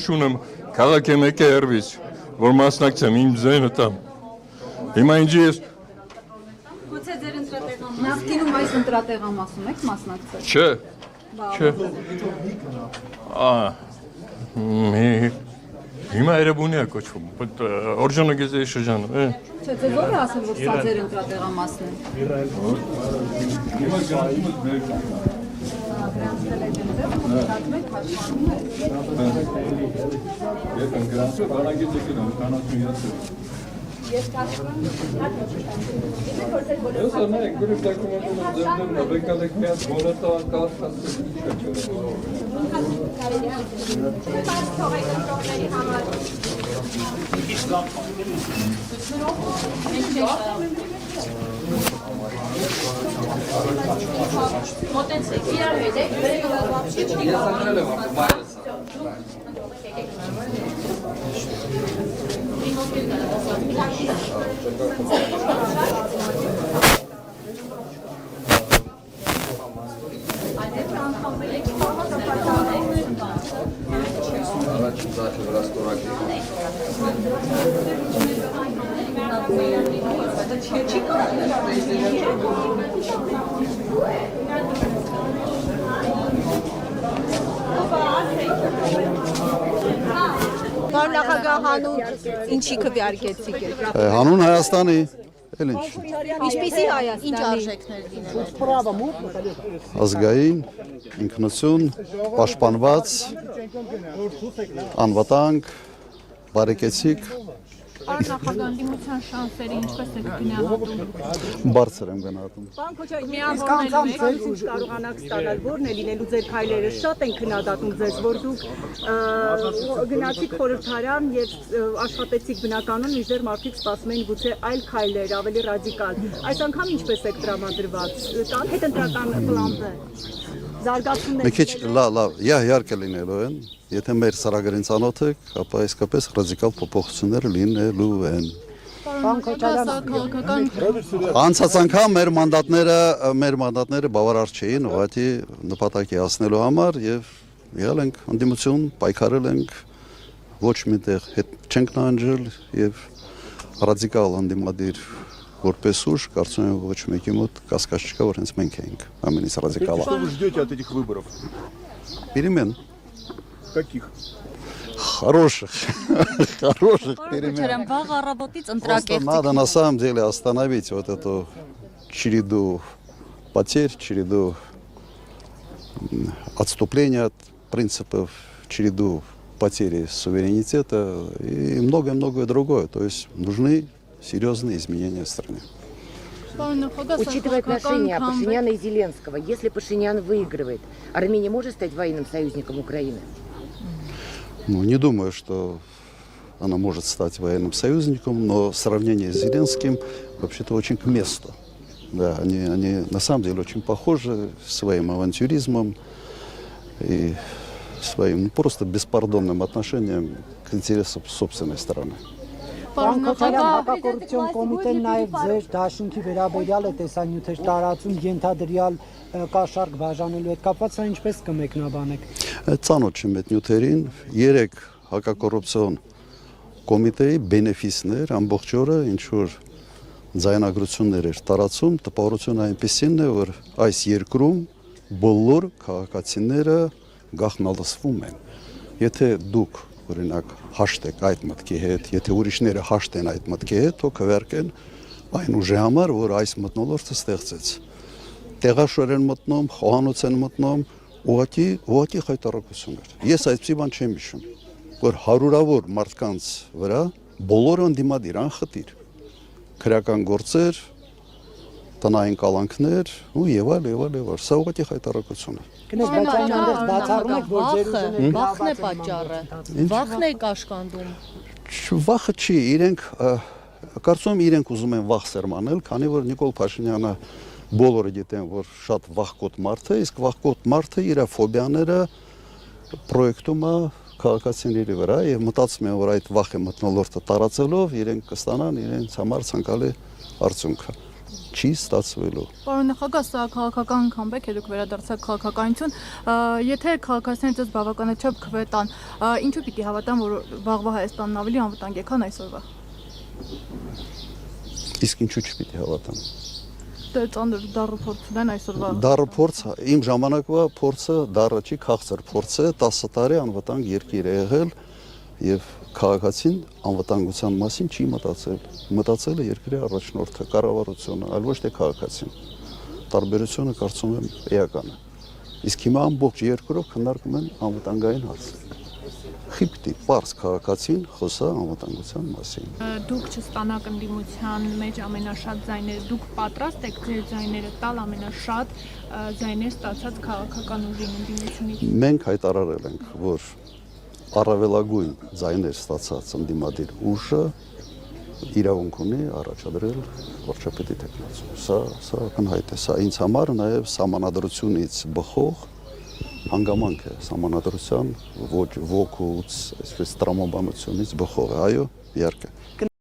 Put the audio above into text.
չունեմ քաղաքի մեկը երվից, որ մասնակցեմ իմ ձայնը տամ։ Հիմա ինչի ես Գուցե ձեր ընտրատեղամասում նախկինում այս ընտրատեղամասում եք մասնակցել։ Չէ։ Հիմա Երևանի է կոչվում, օրջանագեզի շրջանում, Չէ, ձեզ ով է ասել, որ սա ձեր ընտրատեղամասն է։ Մոտեցեք, իրար հետ եք, Պարոն նախագահ հանուն ինչի քվեարկեցիք եք։ Հանուն Հայաստանի, էլ ինչ։ Ինչպիսի Հայաստանի։ ինչ արժեքներ լինել։ Ազգային, ինքնություն, պաշտպանված, անվտանգ, բարեկեցիկ, Պարոն նախագահ, դիմության շանսերը ինչպես եք գնահատում։ բարձր եմ գնահատում։ Իսկ անգամ ձեր ինչ կարողանաք ստանալ, որն է լինելու ձեր քայլերը, շատ են քննադատում ձեզ, որ դուք գնացիք խորհրդարան եւ աշխատեցիք բնականon, մինչդեռ մարդիկ սպասում էին գուցե այլ քայլեր, ավելի ռադիկալ։ Այս անգամ ինչպես եք տրամադրված, կան հետընտրական պլան B։ Զարգացումներ։ Մի քիչ լավ, իհարկե լինելու են, եթե մեր ծրագրին ծանոթ եք, ապա իսկապես ռադիկալ փոփոխություններ լինելու են։ Անցած անգամ մեր մանդատները բավարար չէին ուղղակի նպատակի հասնելու համար եւ եղել ենք ընդդիմություն, պայքարել ենք, ոչ միտեղ հետ չենք նահանջել եւ ռադիկալ ընդդիմադիր որպես ուժ, կարծում եմ ոչ մեկի մոտ կասկած չկա, որ հենց մենք ենք ամենից ռադիկալը։ Что вы ждете от этих выборов? Перемен. Каких? Хороших перемен. Просто надо на самом деле остановить вот эту череду потерь, череду отступления от принципов, череду потери суверенитета и многое-многое другое. То есть нужны серьезные изменения в стране. Учитывая отношения Пашиняна и Зеленского, если Пашинян выигрывает, Армения может стать военным союзником Украины? Ну, не думаю, что она может стать военным союзником, но сравнение с Зеленским вообще-то очень к месту. Да, они на самом деле очень похожи своим авантюризмом и своим просто беспардонным отношением к интересам собственной страны. Հակակոռուպցիոն կոմիտեն նաև ձեր դաշինքի վերաբերյալ է տեսանյութեր տարածում ենթադրյալ կաշառք բաժանելու հետ կապված սա ինչպես կմեկնաբանեք։ Ծանոթ չեմ այդ նյութերին, 3 հակակոռուպցիոն կոմիտեի բենեֆիսներ ամբողջ օրը ինչ որ ձայնագրություններ էր տարածում, տպավորությունը այնպեսին է, որ այս երկրում բոլոր քաղաքացիները գաղտնալսվում են։ Եթե դուք օրինակ հաշտեք այդ մտքի հետ, եթե ուրիշները հաշտեն այդ մտքի հետ, թող քվեարկեն այն ուժի համար, որ այս մթնոլորտը ստեղծեց։ Տեղաշոր են մտնում, խոհանոց են մտնում, ուղղակի խայտարակություններ։ Ես այսպիսի բան չեմ հիշում, որ հարյուրավոր մարդկանց վրա բոլորը ընդդիմադիր անխտիր, քրեական գործեր, տնային կալանքներ ու եւ այլ, սա ուղղակի խայտարակություն է։ Բայց այնուհանդերձ բացառում եք, որ ձեր ուժերը Վախն է պատճառը։ Վախն է կաշկանդում։ Վախը չի, կարծում եմ իրենք ուզում են վախ սերմանել, քանի որ Նիկոլ Փաշինյանը բոլորը գիտեն, որ շատ վախկոտ մարդ է, իսկ վախկոտ մարդը իր ֆոբիաները պրոյեկտում է քաղաքացիների վրա եւ մտածում են, որ այդ վախի մթնոլորտը տարածելով իրենք կստանան իրենց համար ցանկալի արդյունքը։ չի ստացվելու։ Պարոն նախագահ, սա քաղաքական քամբեք է, դուք վերադարձաք քաղաքականություն, եթե քաղաքացիները ձեզ բավականաչափ քվետան, ինչու պիտի հավատան, որ վաղվա Հայաստանն ավելի անվտանգ է, քան այսօրվա։ Իսկ ինչու չպիտի հավատան։ Դե ծանր դառը փորձ ունեն այսօրվա։ Դառը փորձ, իմ ժամանակվա փորձը դառը չի, քաղցր փորձ է, 10 տարի անվտանգ երկիր է եղել եւ քաղաքացին անվտանգության մասին չի մտածել։ Մտածել է երկրի առաջնորդը, կառավարությունը, այլ ոչ թե քաղաքացին։ Տարբերությունը կարծում եմ էական է։ Իսկ հիմա ամբողջ երկրով քննարկում են անվտանգային հարցը։ Խիպտի, պարզ քաղաքացին խոսա անվտանգության մասին։ Դուք չստանաք ընդդիմության մեջ ամենաշատ ձայները, դուք պատրաստ եք ձեր ձայները տալ ամենաշատ ձայներ ստացած քաղաքական ուժին ընդդիմությունից։ Մենք հայտարարել ենք, որ առավելագույն ձայներ ստացած ընդդիմադիր ուժը իրավունք ունի առաջադրել վարչապետի թեկնածու։ Սա ակնհայտ է, սա ինձ համար նաև սահմանադրությունից բխող հանգամանք է, սահմանադրության ոչ ոգուց, այսպես տրամաբանությունից բխող է, այո, իհարկե։